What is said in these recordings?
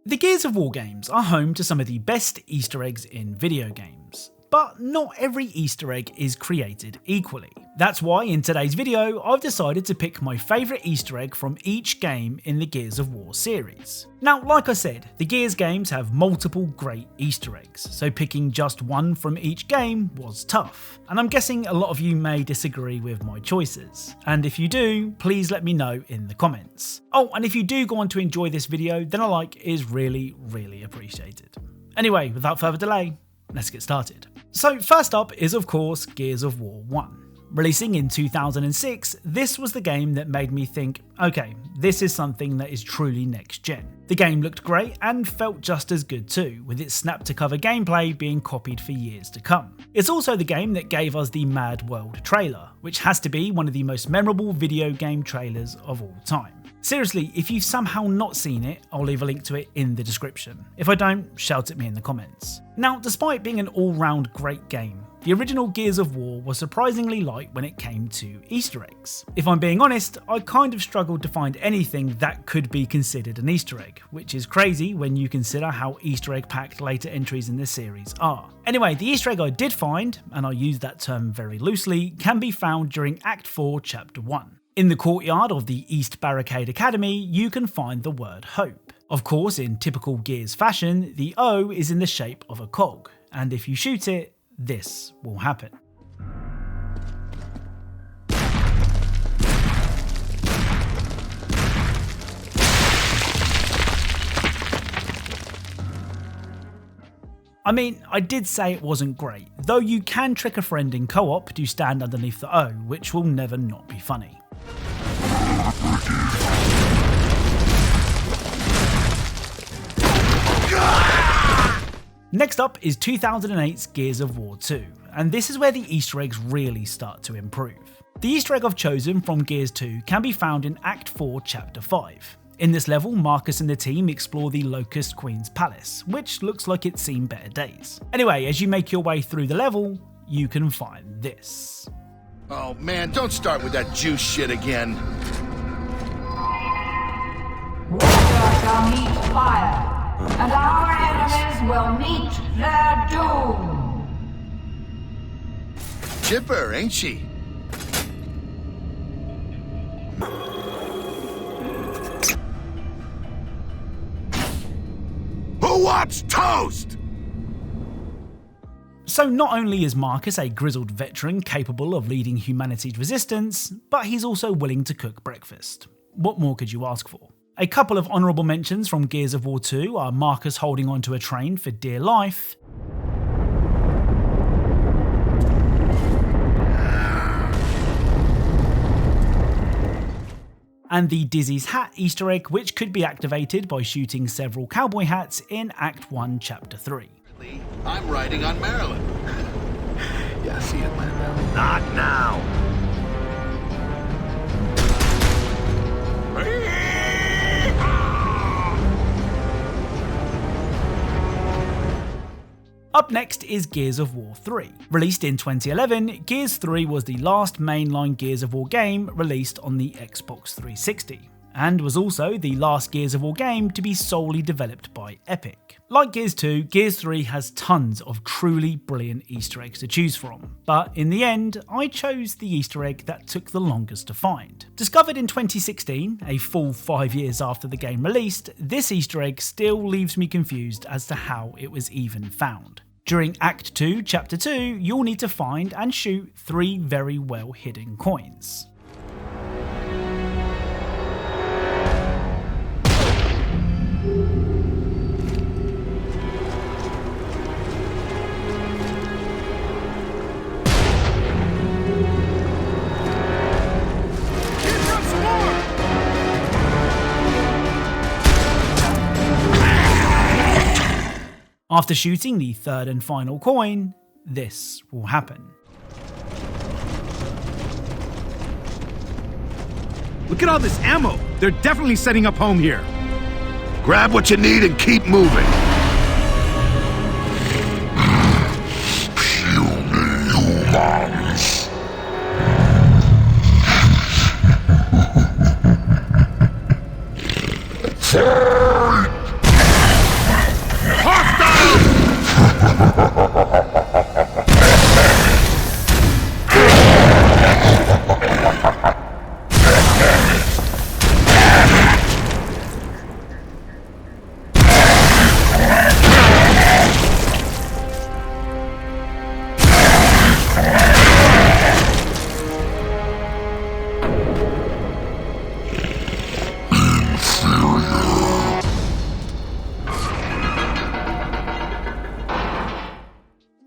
The Gears of War games are home to some of the best Easter eggs in video games. But not every Easter egg is created equally. That's why in today's video I've decided to pick my favourite Easter egg from each game in the Gears of War series. Now, like I said, the Gears games have multiple great Easter eggs, so picking just one from each game was tough. And I'm guessing a lot of you may disagree with my choices. And if you do, please let me know in the comments. Oh, and if you do go on to enjoy this video, then a like is really appreciated. Anyway, without further delay, let's get started. So first up is of course Gears of War 1. Releasing in 2006, this was the game that made me think, okay, this is something that is truly next gen. The game looked great and felt just as good too, with its snap to cover gameplay being copied for years to come. It's also the game that gave us the Mad World trailer, which has to be one of the most memorable video game trailers of all time. Seriously, if you've somehow not seen it, I'll leave a link to it in the description. If I don't, shout at me in the comments. Now, despite being an all-round great game, the original Gears of War was surprisingly light when it came to Easter eggs. If I'm being honest, I kind of struggled to find anything that could be considered an Easter egg, which is crazy when you consider how Easter egg packed later entries in this series are. Anyway, the Easter egg I did find, and I use that term very loosely, can be found during Act 4, Chapter 1. In the courtyard of the East Barricade Academy, you can find the word hope. Of course, in typical Gears fashion, the O is in the shape of a cog, and if you shoot it, this will happen. I mean, I did say it wasn't great, though you can trick a friend in co-op to stand underneath the O, which will never not be funny. Next up is 2008's Gears of War 2, and this is where the Easter eggs really start to improve. The Easter egg I've chosen from Gears 2 can be found in Act 4, Chapter 5. In this level, Marcus and the team explore the Locust Queen's Palace, which looks like it's seen better days. Anyway, as you make your way through the level, you can find this. Oh man, don't start with that juice shit again. Water shall meet fire, and our enemies will meet their doom. Chipper, ain't she? Who wants toast? So not only is Marcus a grizzled veteran capable of leading humanity's resistance, but he's also willing to cook breakfast. What more could you ask for? A couple of honourable mentions from Gears of War 2 are Marcus holding onto a train for dear life, and the Dizzy's hat Easter egg, which could be activated by shooting several cowboy hats in Act 1, Chapter 3. I'm riding on Maryland. Yeah, see it, Lando. Not now. Up next is Gears of War 3. Released in 2011, Gears 3 was the last mainline Gears of War game released on the Xbox 360, and was also the last Gears of War game to be solely developed by Epic. Like Gears 2, Gears 3 has tons of truly brilliant Easter eggs to choose from, but in the end, I chose the Easter egg that took the longest to find. Discovered in 2016, a full 5 years after the game released, this Easter egg still leaves me confused as to how it was even found. During Act 2, Chapter 2, you'll need to find and shoot 3 very well hidden coins. After shooting the third and final coin, this will happen. Look at all this ammo. They're definitely setting up home here. Grab what you need and keep moving. Humans. Fight!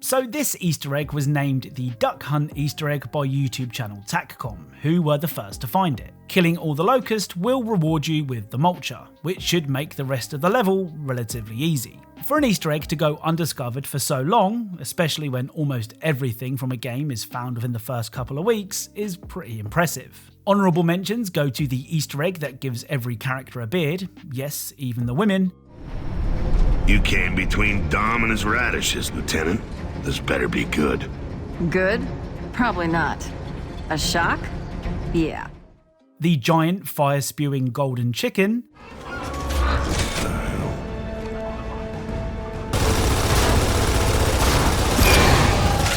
So this Easter egg was named the Duck Hunt Easter egg by YouTube channel TACCOM, who were the first to find it. Killing all the locusts will reward you with the mulcher, which should make the rest of the level relatively easy. For an Easter egg to go undiscovered for so long, especially when almost everything from a game is found within the first couple of weeks, is pretty impressive. Honourable mentions go to the Easter egg that gives every character a beard, yes, even the women. You came between Dom and his radishes, Lieutenant. This better be good. Good? Probably not. A shock? Yeah. The giant fire-spewing golden chicken.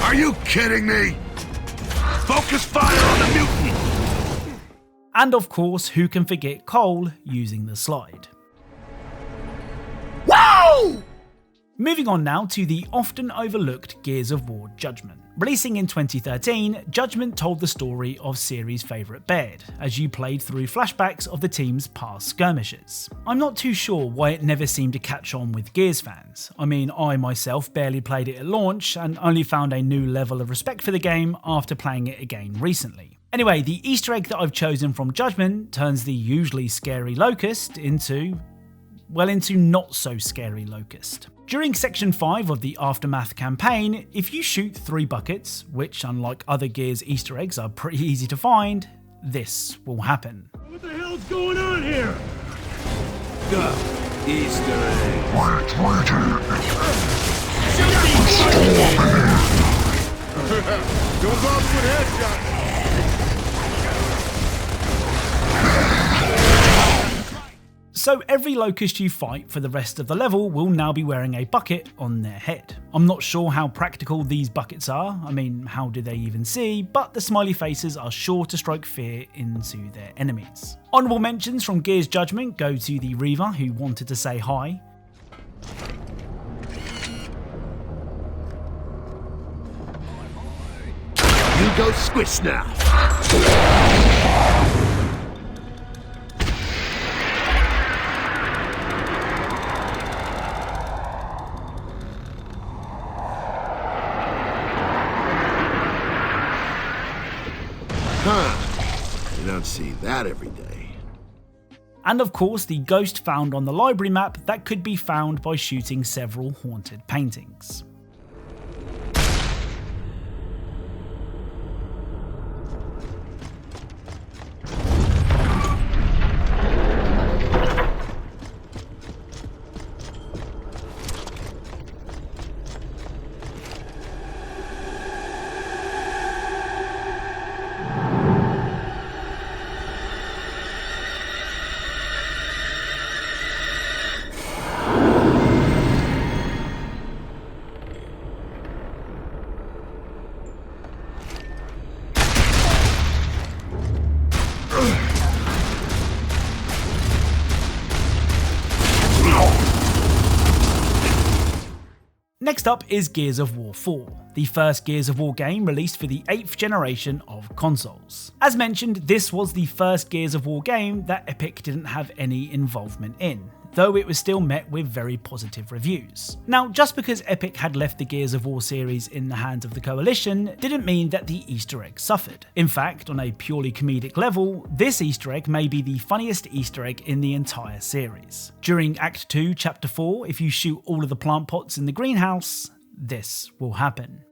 Are you kidding me? Focus fire on the mutant! And of course, who can forget Cole using the slide. Whoa! Moving on now to the often overlooked Gears of War Judgment. Releasing in 2013, Judgment told the story of series' favourite Baird, as you played through flashbacks of the team's past skirmishes. I'm not too sure why it never seemed to catch on with Gears fans. I mean, I myself barely played it at launch and only found a new level of respect for the game after playing it again recently. Anyway, the Easter egg that I've chosen from Judgment turns the usually scary Locust into not so scary Locust. During Section 5 of the Aftermath campaign, if you shoot 3 buckets, which unlike other Gears Easter eggs are pretty easy to find, this will happen. What the hell's going on here? Easter egg. Don't bother with headshots. So every Locust you fight for the rest of the level will now be wearing a bucket on their head. I'm not sure how practical these buckets are, I mean, how do they even see, but the smiley faces are sure to strike fear into their enemies. Honourable mentions from Gears Judgment go to the Reaver, who wanted to say hi. You go squish now. You don't see that every day. And of course the ghost found on the library map that could be found by shooting several haunted paintings. Next up is Gears of War 4, the first Gears of War game released for the 8th generation of consoles. As mentioned, this was the first Gears of War game that Epic didn't have any involvement in, though it was still met with very positive reviews. Now, just because Epic had left the Gears of War series in the hands of the Coalition didn't mean that the Easter egg suffered. In fact, on a purely comedic level, this Easter egg may be the funniest Easter egg in the entire series. During Act 2, Chapter 4, if you shoot all of the plant pots in the greenhouse, this will happen.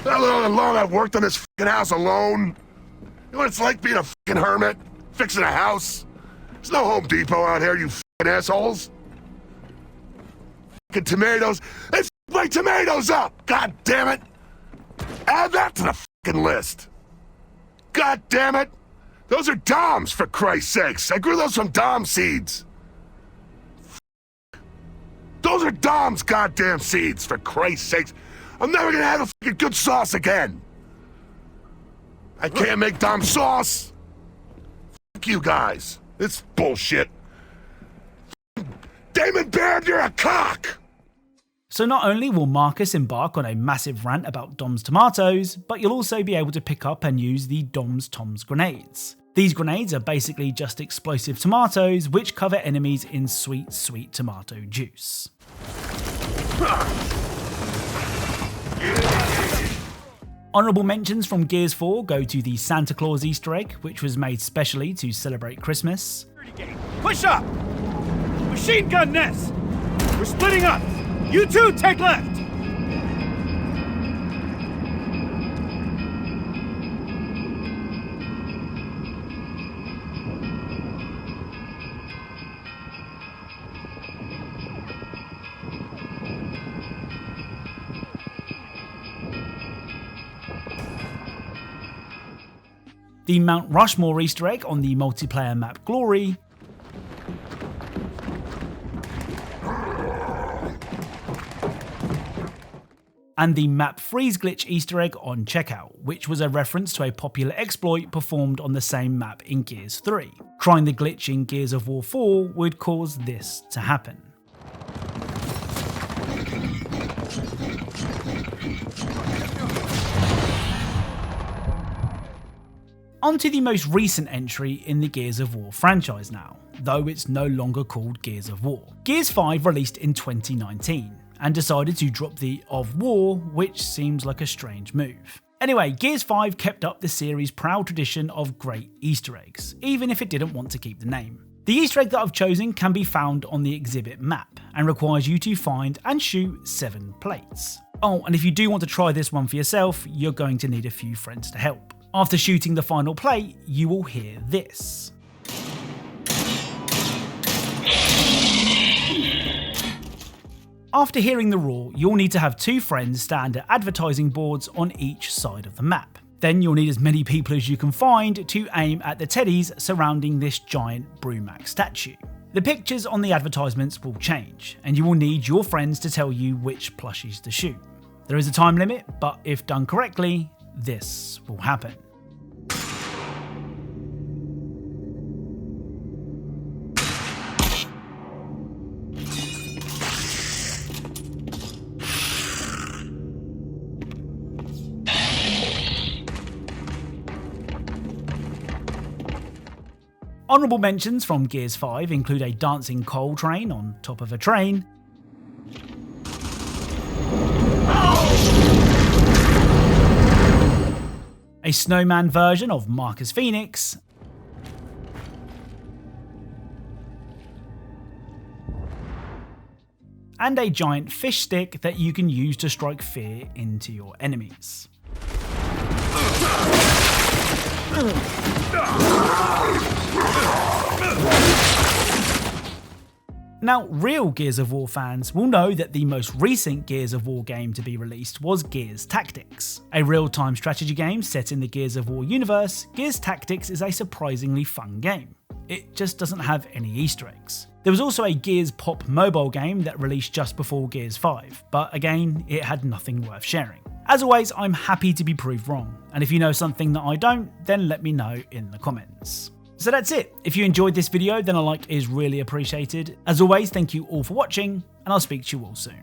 That little alone I worked on this fucking house alone. You know what it's like being a fucking hermit? Fixing a house? There's no Home Depot out here, you fucking assholes. Fucking tomatoes. They f my tomatoes up! God damn it! Add that to the fucking list. God damn it! Those are Doms, for Christ's sakes. I grew those from Dom seeds. Those are Dom's goddamn seeds, for Christ's sakes. I'm never gonna have a fucking good sauce again. I can't make Dom sauce. Fuck you guys. It's bullshit. Damon Baird, you're a cock! So not only will Marcus embark on a massive rant about Dom's tomatoes, but you'll also be able to pick up and use the Dom's Toms grenades. These grenades are basically just explosive tomatoes which cover enemies in sweet, sweet tomato juice. Honourable mentions from Gears 4 go to the Santa Claus Easter egg, which was made specially to celebrate Christmas. Push up! Machine gun nest! We're splitting up! You two take left! The Mount Rushmore Easter egg on the multiplayer map Glory, and the map freeze glitch Easter egg on Checkout, which was a reference to a popular exploit performed on the same map in Gears 3. Trying the glitch in Gears of War 4 would cause this to happen. Onto the most recent entry in the Gears of War franchise now, though it's no longer called Gears of War. Gears 5 released in 2019, and decided to drop the of War, which seems like a strange move. Anyway, Gears 5 kept up the series' proud tradition of great Easter eggs, even if it didn't want to keep the name. The Easter egg that I've chosen can be found on the exhibit map, and requires you to find and shoot 7 plates. Oh, and if you do want to try this one for yourself, you're going to need a few friends to help. After shooting the final plate, you will hear this. After hearing the roar, you'll need to have 2 friends stand at advertising boards on each side of the map. Then you'll need as many people as you can find to aim at the teddies surrounding this giant Brumac statue. The pictures on the advertisements will change, and you will need your friends to tell you which plushies to shoot. There is a time limit, but if done correctly, this will happen. Honourable mentions from Gears 5 include a dancing coal train on top of a train, a snowman version of Marcus Phoenix, and a giant fish stick that you can use to strike fear into your enemies. Now, real Gears of War fans will know that the most recent Gears of War game to be released was Gears Tactics. A real-time strategy game set in the Gears of War universe, Gears Tactics is a surprisingly fun game. It just doesn't have any Easter eggs. There was also a Gears Pop mobile game that released just before Gears 5, but again, it had nothing worth sharing. As always, I'm happy to be proved wrong, and if you know something that I don't, then let me know in the comments. So that's it. If you enjoyed this video, then a like is really appreciated. As always, thank you all for watching, and I'll speak to you all soon.